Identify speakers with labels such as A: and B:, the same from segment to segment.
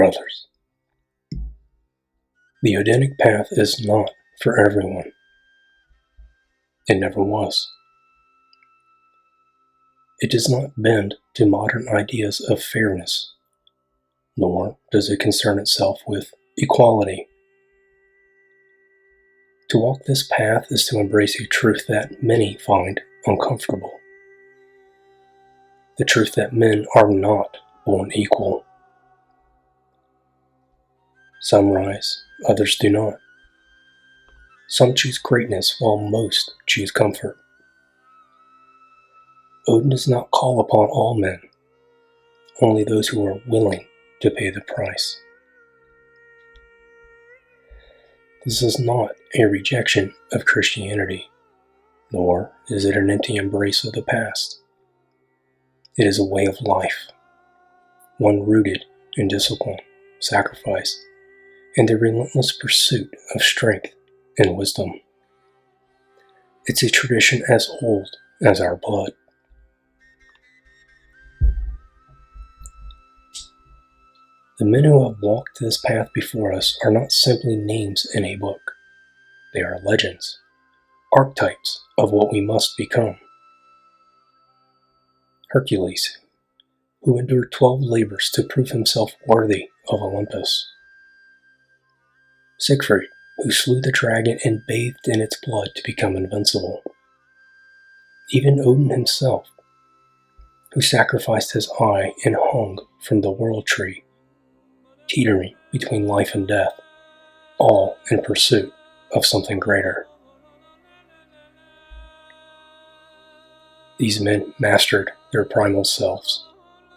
A: Brothers, the Odinic path is not for everyone. It never was. It does not bend to modern ideas of fairness, nor does it concern itself with equality. To walk this path is to embrace a truth that many find uncomfortable. The truth that men are not born equal. Some rise, others do not. Some choose greatness while most choose comfort. Odin does not call upon all men, only those who are willing to pay the price. This is not a rejection of Christianity, nor is it an empty embrace of the past. It is a way of life, one rooted in discipline, sacrifice, and the relentless pursuit of strength and wisdom. It's a tradition as old as our blood. The men who have walked this path before us are not simply names in a book. They are legends, archetypes of what we must become. Hercules, who endured 12 labors to prove himself worthy of Olympus. Siegfried, who slew the dragon and bathed in its blood to become invincible. Even Odin himself, who sacrificed his eye and hung from the world tree, teetering between life and death, all in pursuit of something greater. These men mastered their primal selves.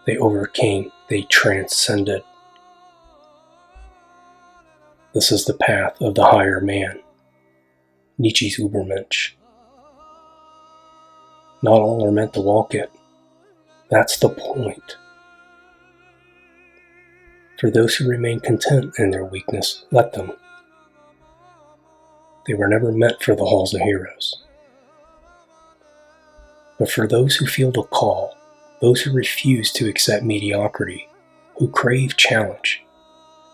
A: They overcame, they transcended. This is the path of the higher man, Nietzsche's Übermensch. Not all are meant to walk it. That's the point. For those who remain content in their weakness, let them. They were never meant for the halls of heroes. But for those who feel the call, those who refuse to accept mediocrity, who crave challenge,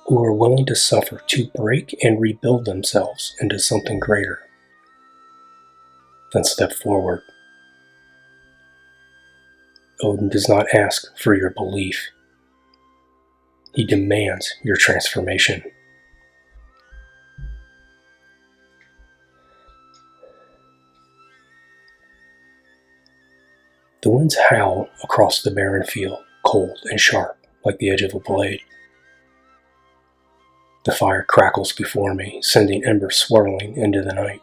A: who are willing to suffer to break and rebuild themselves into something greater, then step forward. Odin does not ask for your belief. He demands your transformation. The winds howl across the barren field, cold and sharp, like the edge of a blade. The fire crackles before me, sending embers swirling into the night.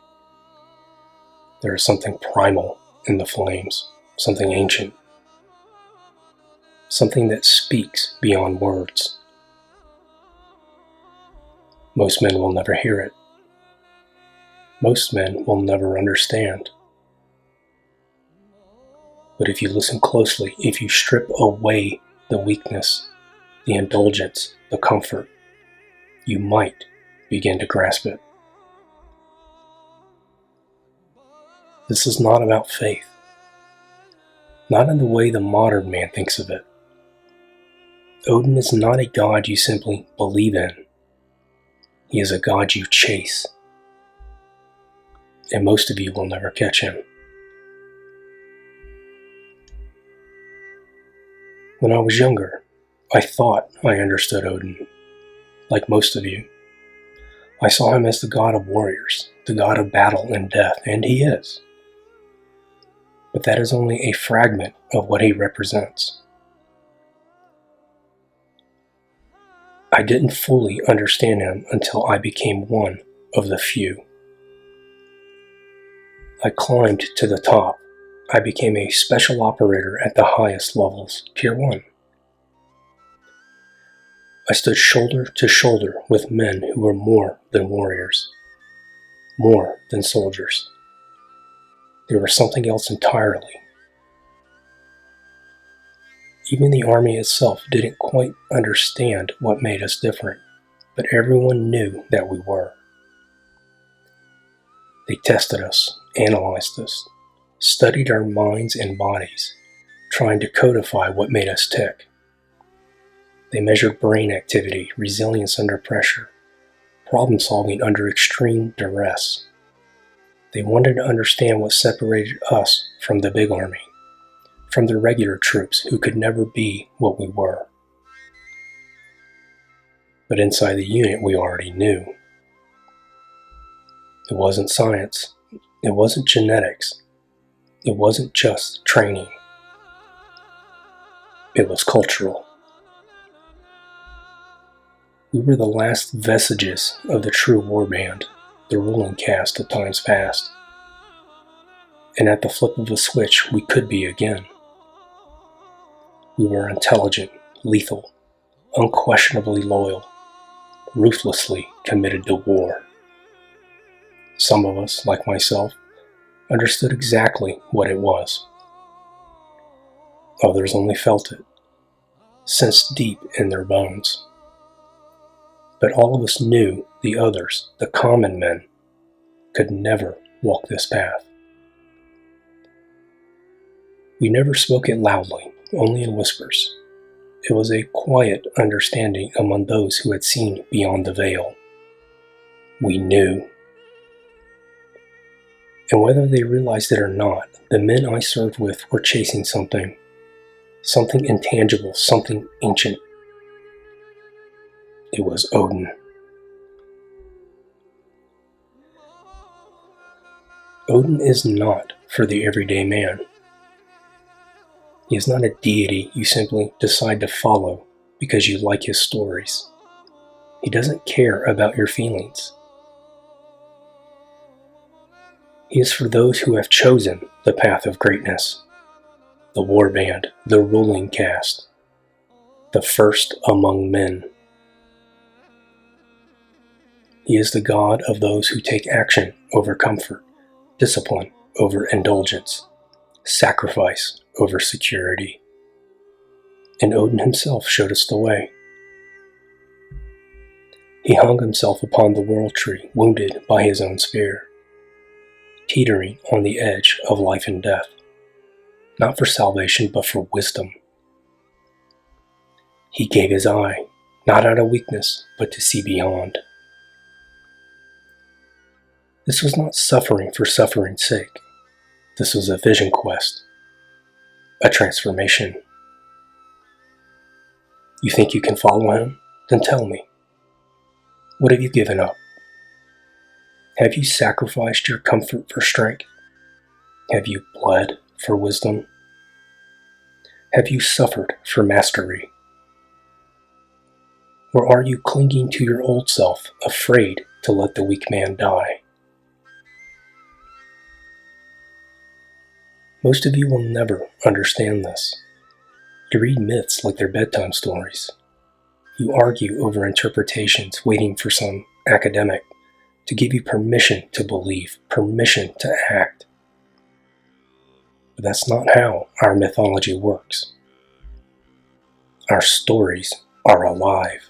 A: There is something primal in the flames, something ancient, something that speaks beyond words. Most men will never hear it. Most men will never understand. But if you listen closely, if you strip away the weakness, the indulgence, the comfort, you might begin to grasp it. This is not about faith, not in the way the modern man thinks of it. Odin is not a god you simply believe in. He is a god you chase. And most of you will never catch him. When I was younger, I thought I understood Odin. Like most of you, I saw him as the god of warriors, the god of battle and death, and he is. But that is only a fragment of what he represents. I didn't fully understand him until I became one of the few. I climbed to the top. I became a special operator at the highest levels, Tier 1. I stood shoulder to shoulder with men who were more than warriors, more than soldiers. They were something else entirely. Even the army itself didn't quite understand what made us different, but everyone knew that we were. They tested us, analyzed us, studied our minds and bodies, trying to codify what made us tick. They measured brain activity, resilience under pressure, problem solving under extreme duress. They wanted to understand what separated us from the big army, from the regular troops who could never be what we were. But inside the unit we already knew. It wasn't science. It wasn't genetics. It wasn't just training. It was cultural. We were the last vestiges of the true warband, the ruling caste of times past. And at the flip of a switch, we could be again. We were intelligent, lethal, unquestionably loyal, ruthlessly committed to war. Some of us, like myself, understood exactly what it was. Others only felt it, sensed deep in their bones. But all of us knew the others, the common men, could never walk this path. We never spoke it loudly, only in whispers. It was a quiet understanding among those who had seen beyond the veil. We knew. And whether they realized it or not, the men I served with were chasing something intangible, something ancient. It was Odin. Odin is not for the everyday man. He is not a deity you simply decide to follow because you like his stories. He doesn't care about your feelings. He is for those who have chosen the path of greatness, the warband, the ruling caste, the first among men. He is the god of those who take action over comfort, discipline over indulgence, sacrifice over security. And Odin himself showed us the way. He hung himself upon the world tree, wounded by his own spear, teetering on the edge of life and death, not for salvation but for wisdom. He gave his eye, not out of weakness, but to see beyond. This was not suffering for suffering's sake. This was a vision quest, a transformation. You think you can follow him? Then tell me. What have you given up? Have you sacrificed your comfort for strength? Have you bled for wisdom? Have you suffered for mastery? Or are you clinging to your old self, afraid to let the weak man die? Most of you will never understand this. You read myths like they're bedtime stories. You argue over interpretations, waiting for some academic to give you permission to believe, permission to act. But that's not how our mythology works. Our stories are alive.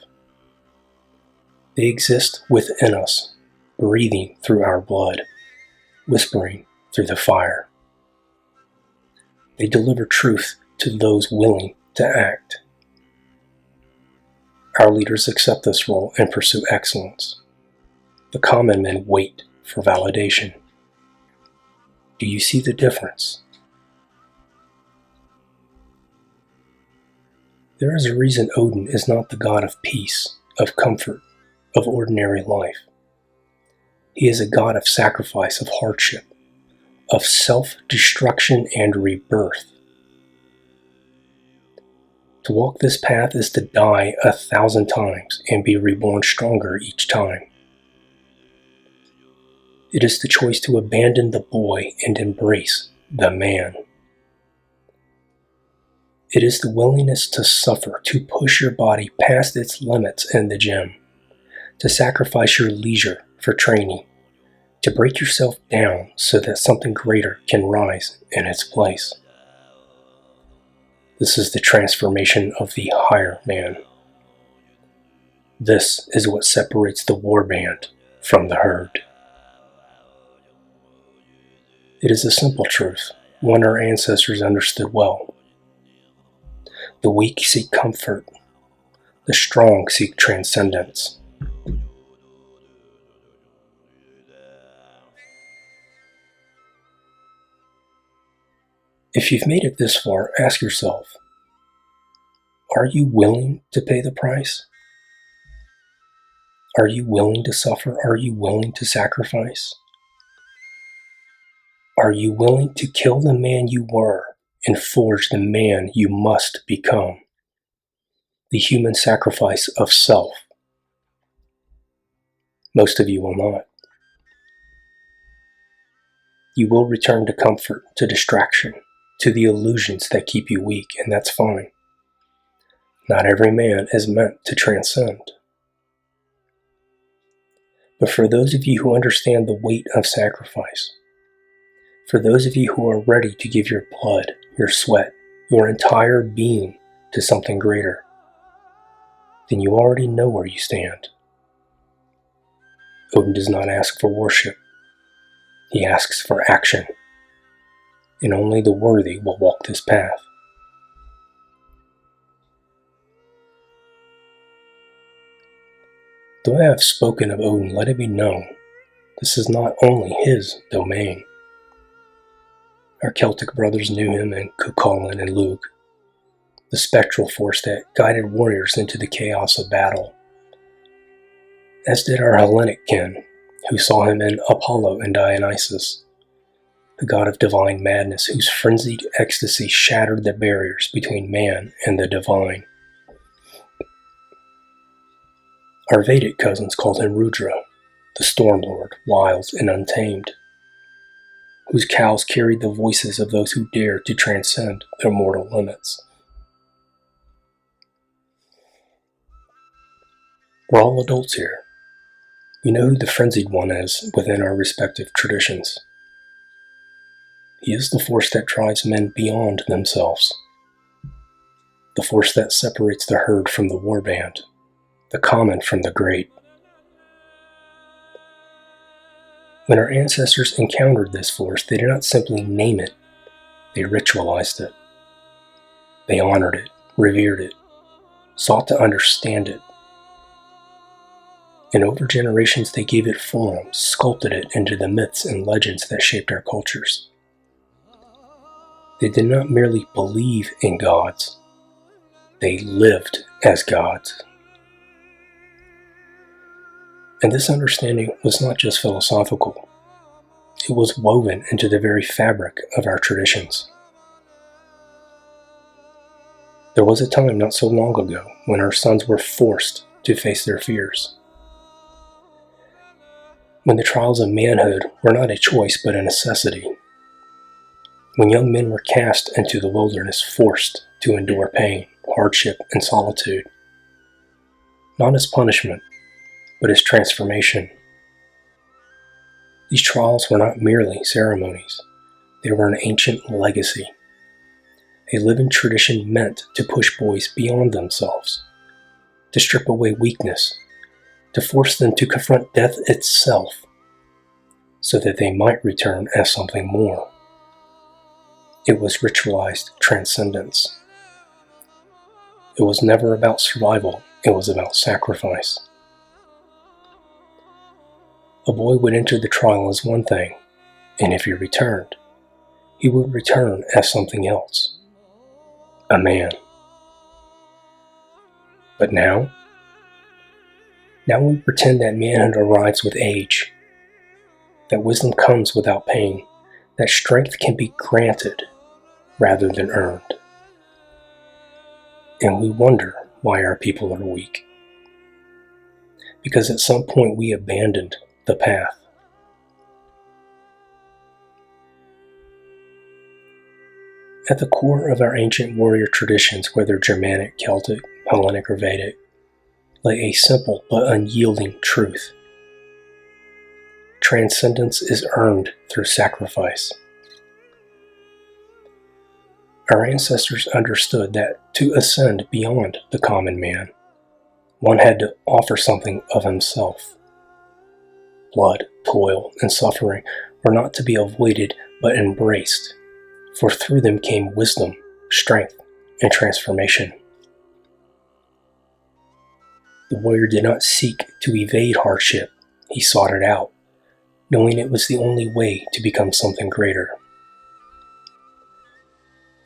A: They exist within us, breathing through our blood, whispering through the fire. They deliver truth to those willing to act. Our leaders accept this role and pursue excellence. The common men wait for validation. Do you see the difference? There is a reason Odin is not the god of peace, of comfort, of ordinary life. He is a god of sacrifice, of hardship, of self-destruction and rebirth. To walk this path is to die 1,000 times and be reborn stronger each time. It is the choice to abandon the boy and embrace the man. It is the willingness to suffer, to push your body past its limits in the gym, to sacrifice your leisure for training, to break yourself down so that something greater can rise in its place. This is the transformation of the higher man. This is what separates the warband from the herd. It is a simple truth, one our ancestors understood well. The weak seek comfort. The strong seek transcendence. If you've made it this far, ask yourself, are you willing to pay the price? Are you willing to suffer? Are you willing to sacrifice? Are you willing to kill the man you were and forge the man you must become? The human sacrifice of self. Most of you will not. You will return to comfort, to distraction, to the illusions that keep you weak, and that's fine. Not every man is meant to transcend. But for those of you who understand the weight of sacrifice, for those of you who are ready to give your blood, your sweat, your entire being to something greater, then you already know where you stand. Odin does not ask for worship. He asks for action. And only the worthy will walk this path. Though I have spoken of Odin, let it be known, this is not only his domain. Our Celtic brothers knew him in Cuchulainn and Lugh, the spectral force that guided warriors into the chaos of battle, as did our Hellenic kin, who saw him in Apollo and Dionysus, the god of divine madness whose frenzied ecstasy shattered the barriers between man and the divine. Our Vedic cousins called him Rudra, the storm lord, wild and untamed, whose cows carried the voices of those who dared to transcend their mortal limits. We're all adults here. We know who the frenzied one is within our respective traditions. He is the force that drives men beyond themselves, the force that separates the herd from the warband, the common from the great. When our ancestors encountered this force, they did not simply name it, they ritualized it. They honored it, revered it, sought to understand it. And over generations they gave it form, sculpted it into the myths and legends that shaped our cultures. They did not merely believe in gods, they lived as gods. And this understanding was not just philosophical, it was woven into the very fabric of our traditions. There was a time not so long ago when our sons were forced to face their fears, when the trials of manhood were not a choice but a necessity, when young men were cast into the wilderness forced to endure pain, hardship, and solitude, not as punishment, but as transformation. These trials were not merely ceremonies, they were an ancient legacy, a living tradition meant to push boys beyond themselves, to strip away weakness, to force them to confront death itself, so that they might return as something more. It was ritualized transcendence. It was never about survival, it was about sacrifice. A boy would enter the trial as one thing, and if he returned, he would return as something else. A man. But now we pretend that manhood arrives with age, that wisdom comes without pain, that strength can be granted rather than earned. And we wonder why our people are weak. Because at some point we abandoned the path. At the core of our ancient warrior traditions, whether Germanic, Celtic, Hellenic, or Vedic, lay a simple but unyielding truth. Transcendence is earned through sacrifice. Our ancestors understood that to ascend beyond the common man, one had to offer something of himself. Blood, toil, and suffering were not to be avoided but embraced, for through them came wisdom, strength, and transformation. The warrior did not seek to evade hardship, he sought it out, knowing it was the only way to become something greater.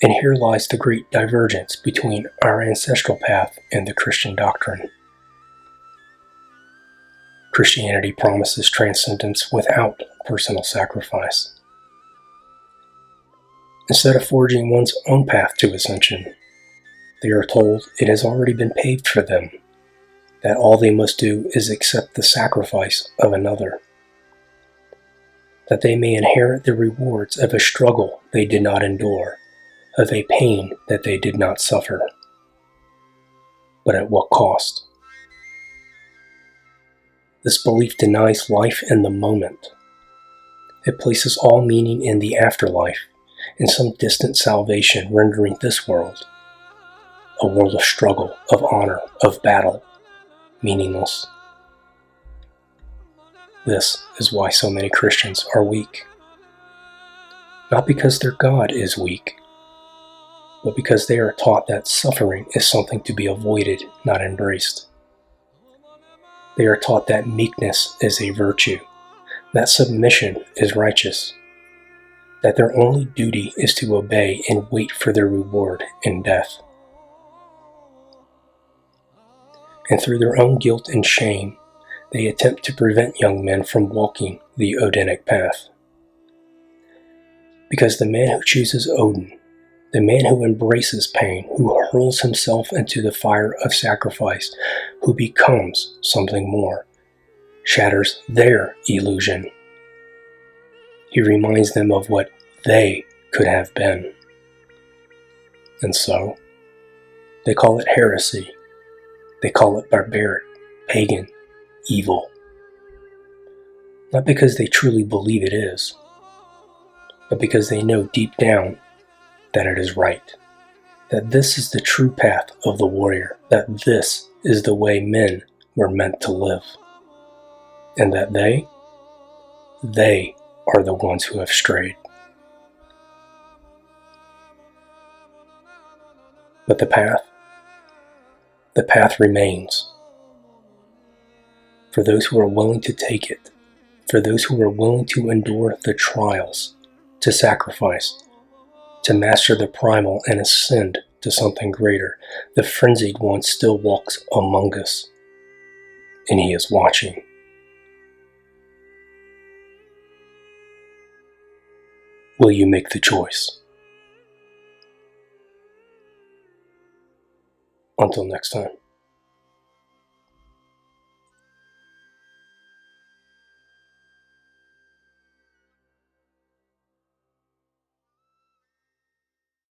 A: And here lies the great divergence between our ancestral path and the Christian doctrine. Christianity promises transcendence without personal sacrifice. Instead of forging one's own path to ascension, they are told it has already been paved for them, that all they must do is accept the sacrifice of another, that they may inherit the rewards of a struggle they did not endure, of a pain that they did not suffer. But at what cost? This belief denies life in the moment. It places all meaning in the afterlife, in some distant salvation rendering this world, a world of struggle, of honor, of battle, meaningless. This is why so many Christians are weak. Not because their God is weak, but because they are taught that suffering is something to be avoided, not embraced. They are taught that meekness is a virtue, that submission is righteous, that their only duty is to obey and wait for their reward in death. And through their own guilt and shame, they attempt to prevent young men from walking the Odinic path. Because the man who chooses Odin, the man who embraces pain, who hurls himself into the fire of sacrifice, who becomes something more, shatters their illusion. He reminds them of what they could have been. And so, they call it heresy. They call it barbaric, pagan, evil. Not because they truly believe it is, but because they know deep down that it is right, that this is the true path of the warrior, that this is the way men were meant to live, and that they are the ones who have strayed. But the path remains. For those who are willing to take it, for those who are willing to endure the trials, to sacrifice, to master the primal and ascend to something greater, the frenzied one still walks among us, and he is watching. Will you make the choice? Until next time.